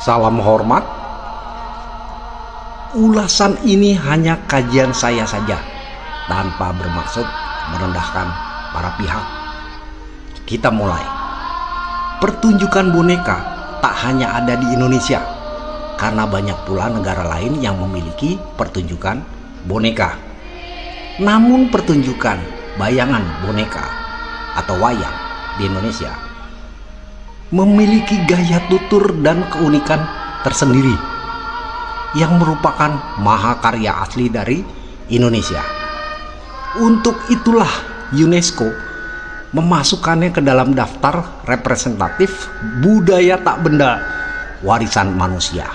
Salam hormat. Ulasan ini hanya kajian saya saja, tanpa bermaksud merendahkan para pihak. Kita mulai. Pertunjukan boneka tak hanya ada di Indonesia, karena banyak pula negara lain yang memiliki pertunjukan boneka. Namun pertunjukan bayangan boneka atau wayang di Indonesia memiliki gaya tutur dan keunikan tersendiri yang merupakan mahakarya asli dari Indonesia. Untuk itulah UNESCO memasukkannya ke dalam daftar representatif budaya tak benda warisan manusia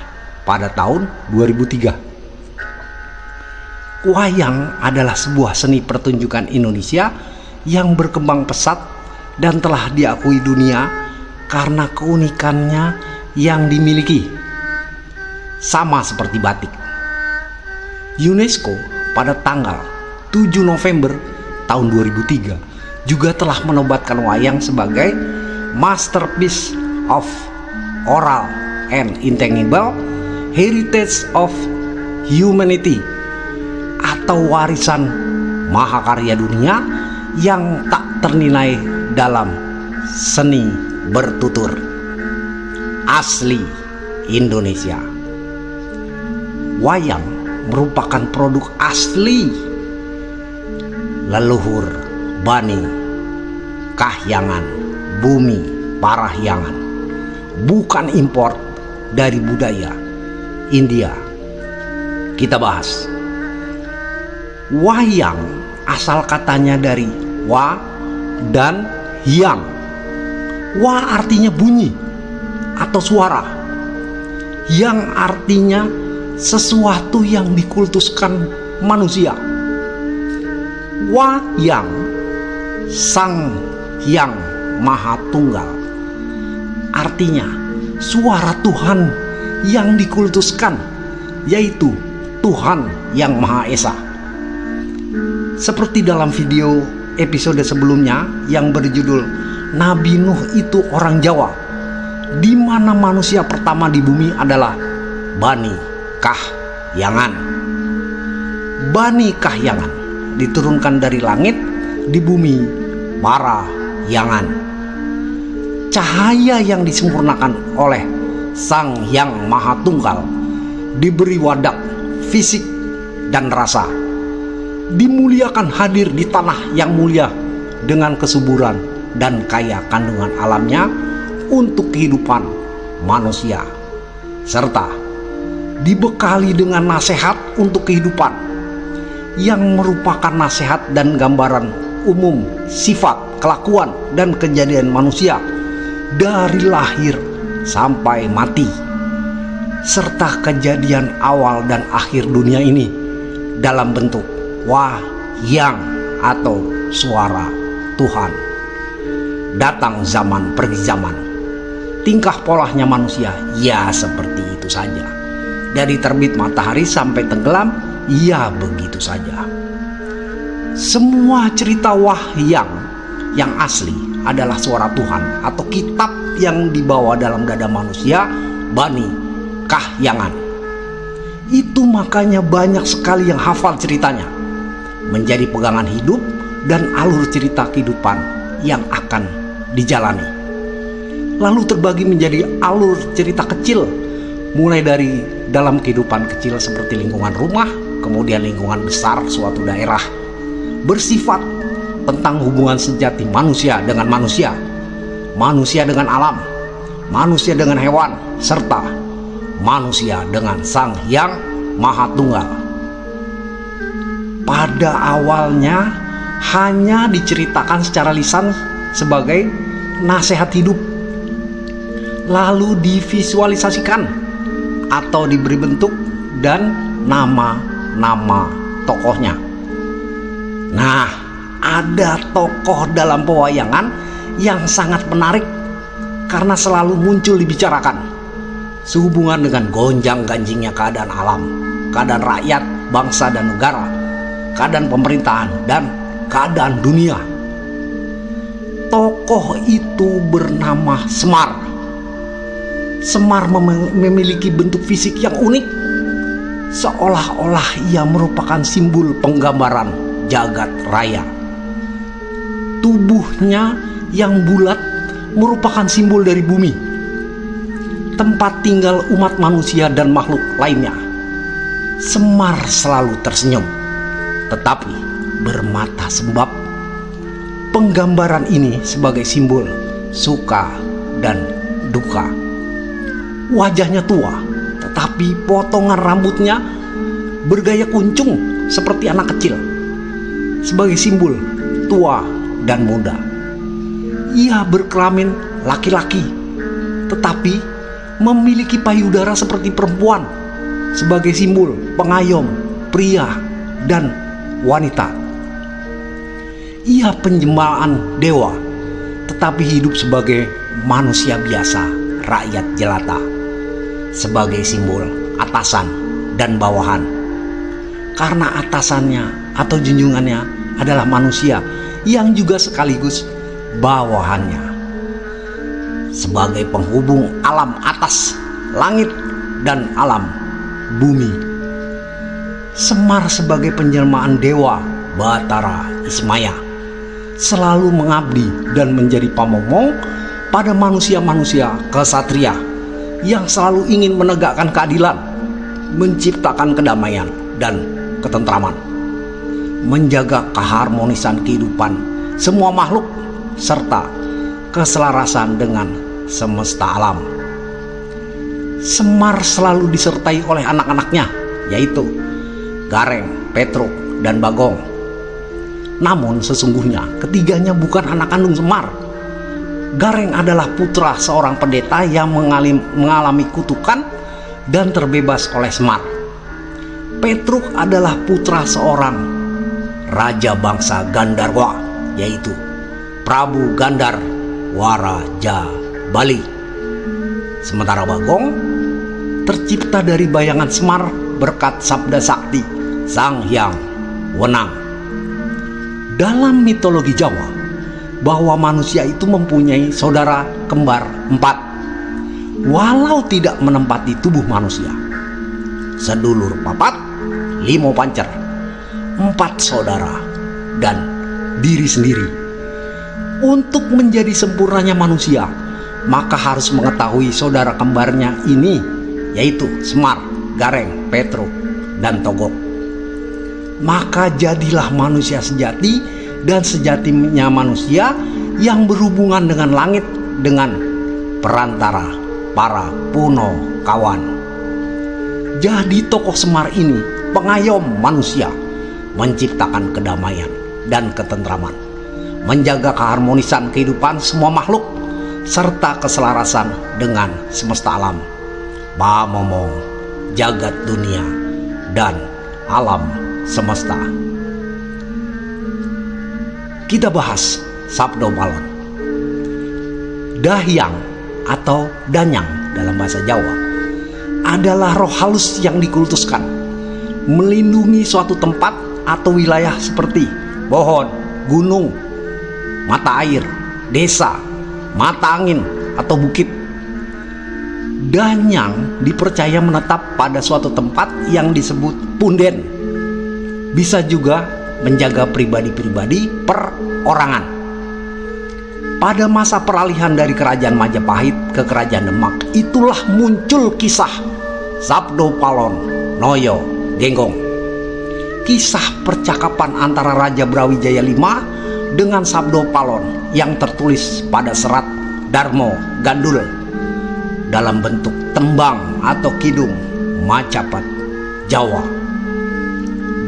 pada tahun 2003. Wayang adalah sebuah seni pertunjukan Indonesia yang berkembang pesat dan telah diakui dunia karena keunikannya yang dimiliki. Sama seperti batik. UNESCO pada tanggal 7 November tahun 2003 juga telah menobatkan wayang sebagai Masterpiece of Oral and Intangible Heritage of Humanity atau warisan mahakarya dunia yang tak ternilai dalam seni bertutur asli Indonesia. Wayang merupakan produk asli leluhur Bani Kahyangan Bumi Parahyangan, bukan impor dari budaya India. Kita bahas. Wayang asal katanya dari wa dan hyang. Wa artinya bunyi atau suara, yang artinya sesuatu yang dikultuskan manusia. Wayang, Sang Hyang Maha Tunggal, artinya suara Tuhan yang dikultuskan, yaitu Tuhan yang Maha Esa. Seperti dalam video episode sebelumnya yang berjudul Nabi Nuh itu orang Jawa, di mana manusia pertama di bumi adalah Bani Kahyangan. Bani Kahyangan diturunkan dari langit di bumi Parahyangan. Cahaya yang disempurnakan oleh Sang Hyang Maha Tunggal diberi wadak fisik dan rasa, dimuliakan hadir di tanah yang mulia dengan kesuburan dan kaya kandungan alamnya untuk kehidupan manusia, serta dibekali dengan nasihat untuk kehidupan yang merupakan nasihat dan gambaran umum sifat, kelakuan, dan kejadian manusia dari lahir sampai mati, serta kejadian awal dan akhir dunia ini dalam bentuk wayang atau suara Tuhan. Datang zaman pergi zaman, tingkah polanya manusia ya seperti itu saja. Dari terbit matahari sampai tenggelam, ya begitu saja. Semua cerita wahyang yang asli adalah suara Tuhan atau kitab yang dibawa dalam dada manusia Bani Kahyangan. Itu makanya banyak sekali yang hafal ceritanya, menjadi pegangan hidup dan alur cerita kehidupan yang akan dijalani. Lalu terbagi menjadi alur cerita kecil, mulai dari dalam kehidupan kecil seperti lingkungan rumah, kemudian lingkungan besar suatu daerah, bersifat tentang hubungan sejati manusia dengan manusia, manusia dengan alam, manusia dengan hewan, serta manusia dengan Sang Hyang Maha Tunggal. Pada awalnya hanya diceritakan secara lisan sebagai nasihat hidup, lalu divisualisasikan atau diberi bentuk dan nama-nama tokohnya. Nah, ada tokoh dalam pewayangan yang sangat menarik karena selalu muncul dibicarakan sehubungan dengan gonjang-ganjingnya keadaan alam, keadaan rakyat, bangsa dan negara, keadaan pemerintahan, dan keadaan dunia. Tokoh itu bernama Semar. Semar memiliki bentuk fisik yang unik, seolah-olah ia merupakan simbol penggambaran jagat raya. Tubuhnya yang bulat merupakan simbol dari bumi, tempat tinggal umat manusia dan makhluk lainnya. Semar selalu tersenyum, tetapi bermata sembab. Penggambaran ini sebagai simbol suka dan duka. Wajahnya tua, tetapi potongan rambutnya bergaya kuncung seperti anak kecil, sebagai simbol tua dan muda. Ia berkelamin laki-laki, tetapi memiliki payudara seperti perempuan, sebagai simbol pengayom pria dan wanita. Ia penjemahan dewa, tetapi hidup sebagai manusia biasa, rakyat jelata, sebagai simbol atasan dan bawahan. Karena atasannya atau junjungannya adalah manusia yang juga sekaligus bawahannya, sebagai penghubung alam atas, langit dan alam bumi. Semar sebagai penjelmaan dewa Batara Ismaya selalu mengabdi dan menjadi pamomong pada manusia-manusia kesatria yang selalu ingin menegakkan keadilan, menciptakan kedamaian dan ketentraman, menjaga keharmonisan kehidupan semua makhluk serta keselarasan dengan semesta alam. Semar selalu disertai oleh anak-anaknya, yaitu Gareng, Petruk, dan Bagong. Namun sesungguhnya ketiganya bukan anak kandung Semar. Gareng adalah putra seorang pendeta yang mengalami kutukan dan terbebas oleh Semar. Petruk adalah putra seorang raja bangsa Gandarwa, yaitu Prabu Gandar Waraja Bali. Sementara Bagong tercipta dari bayangan Semar berkat sabda sakti Sang Hyang Wenang. Dalam mitologi Jawa, bahwa manusia itu mempunyai saudara kembar 4, walau tidak menempati tubuh manusia. Sedulur papat, limo pancer, 4 saudara, dan diri sendiri. Untuk menjadi sempurnanya manusia, maka harus mengetahui saudara kembarnya ini, yaitu Semar, Gareng, Petruk, dan Togok. Maka jadilah manusia sejati dan sejatinya manusia yang berhubungan dengan langit dengan perantara para puno kawan. Jadi tokoh Semar ini pengayom manusia, menciptakan kedamaian dan ketentraman, menjaga keharmonisan kehidupan semua makhluk serta keselarasan dengan semesta alam, pamomong jagat dunia dan alam semesta. Kita bahas Sabdo Palon. Dahyang atau Danyang dalam bahasa Jawa adalah roh halus yang dikultuskan, melindungi suatu tempat atau wilayah seperti pohon, gunung, mata air, desa, mata angin, atau bukit. Danyang dipercaya menetap pada suatu tempat yang disebut punden. Bisa juga menjaga pribadi-pribadi perorangan. Pada masa peralihan dari kerajaan Majapahit ke kerajaan Demak, itulah muncul kisah Sabdo Palon Noyo Genggong. Kisah percakapan antara Raja Brawijaya V dengan Sabdo Palon yang tertulis pada serat Darmo Gandul dalam bentuk tembang atau kidung Macapat Jawa.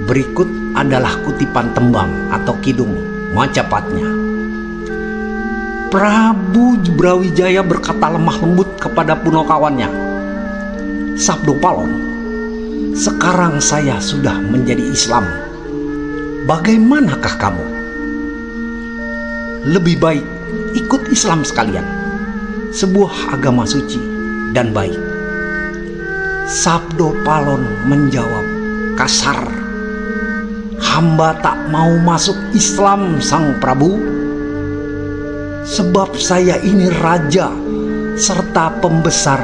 Berikut adalah kutipan tembang atau kidung Macapatnya. Prabu Brawijaya berkata lemah lembut kepada punokawannya, "Sabdo Palon, sekarang saya sudah menjadi Islam. Bagaimanakah kamu? Lebih baik ikut Islam sekalian, sebuah agama suci dan baik." Sabdo Palon menjawab kasar, "Hamba tak mau masuk Islam, Sang Prabu, sebab saya ini raja serta pembesar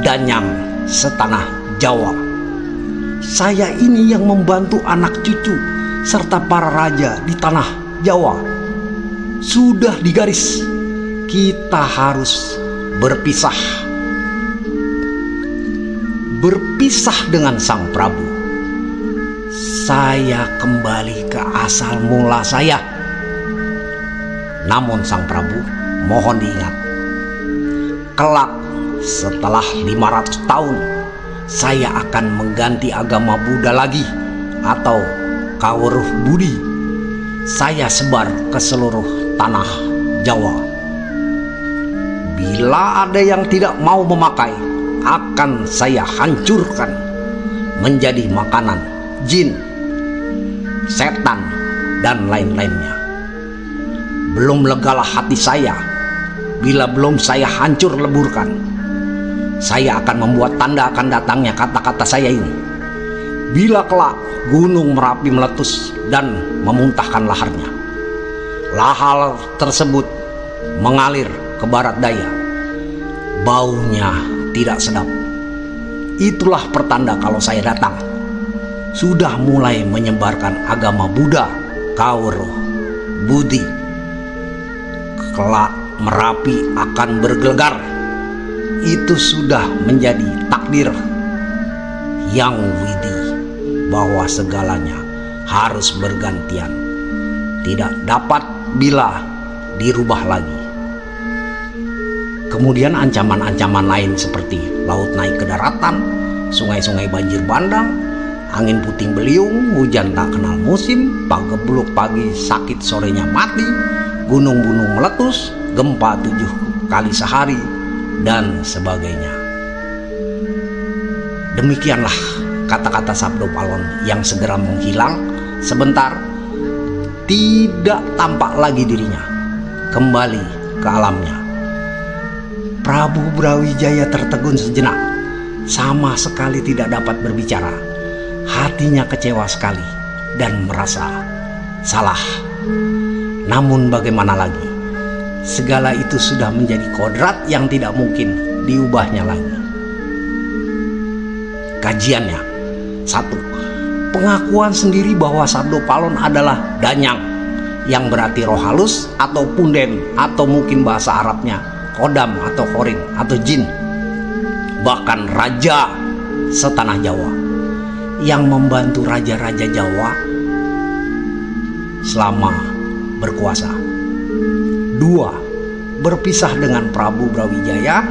danyang setanah Jawa. Saya ini yang membantu anak cucu serta para raja di tanah Jawa. Sudah digaris, kita harus berpisah. Berpisah dengan Sang Prabu. Saya kembali ke asal mula saya. Namun Sang Prabu, mohon diingat, kelak setelah 500 tahun saya akan mengganti agama Buddha lagi atau Kawruh Budi. Saya sebar ke seluruh tanah Jawa. Bila ada yang tidak mau memakai, akan saya hancurkan menjadi makanan jin, setan, dan lain-lainnya. Belum legalah hati saya bila belum saya hancur leburkan. Saya akan membuat tanda akan datangnya kata-kata saya ini. Bila kelak gunung Merapi meletus dan memuntahkan laharnya, lahar tersebut mengalir ke barat daya. Baunya tidak sedap. Itulah pertanda kalau saya datang sudah mulai menyebarkan agama Buddha, Kawruh Budi. Kelak Merapi akan bergelegar. Itu sudah menjadi takdir yang widi, bahwa segalanya harus bergantian, tidak dapat bila dirubah lagi. Kemudian ancaman-ancaman lain seperti laut naik ke daratan, sungai-sungai banjir bandang, angin puting beliung, hujan tak kenal musim, pagebluk pagi sakit sorenya mati, gunung-gunung meletus, gempa 7 kali sehari, dan sebagainya. Demikianlah kata-kata Sabdo Palon yang segera menghilang sebentar, tidak tampak lagi dirinya, kembali ke alamnya. Prabu Brawijaya tertegun sejenak, sama sekali tidak dapat berbicara. Hatinya kecewa sekali dan merasa salah. Namun bagaimana lagi? Segala itu sudah menjadi kodrat yang tidak mungkin diubahnya lagi. Kajiannya: 1. Pengakuan sendiri bahwa Sabdo Palon adalah danyang, yang berarti roh halus atau punden, atau mungkin bahasa Arabnya kodam atau korin atau jin, bahkan raja setanah Jawa yang membantu raja-raja Jawa selama berkuasa. 2. Berpisah dengan Prabu Brawijaya,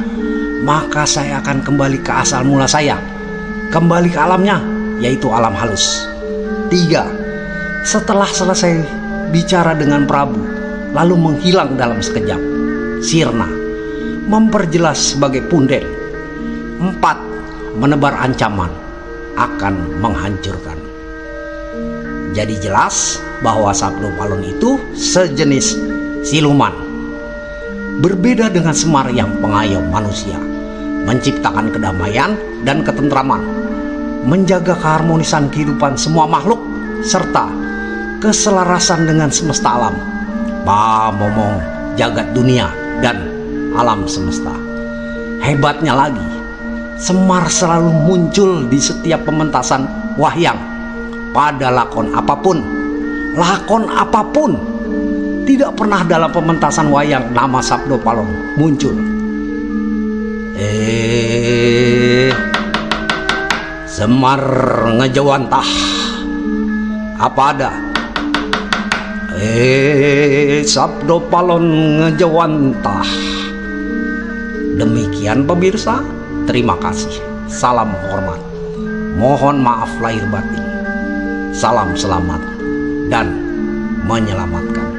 maka saya akan kembali ke asal mula saya, kembali ke alamnya, yaitu alam halus. 3. Setelah selesai bicara dengan Prabu, lalu menghilang dalam sekejap, sirna, memperjelas sebagai punden. 4. Menebar ancaman akan menghancurkan. Jadi jelas bahwa Sabdo Palon itu sejenis siluman. Berbeda dengan Semar yang pengayom manusia, menciptakan kedamaian dan ketentraman, menjaga keharmonisan kehidupan semua makhluk, serta keselarasan dengan semesta alam, pamomong jagat dunia dan alam semesta. Hebatnya lagi, Semar selalu muncul di setiap pementasan wahyang, pada lakon apapun. Tidak pernah dalam pementasan wayang nama Sabdo Palon muncul. Semar ngejawantah, apa ada? Sabdo Palon ngejawantah. Demikian pemirsa, terima kasih. Salam hormat. Mohon maaf lahir batin. Salam selamat dan menyelamatkan.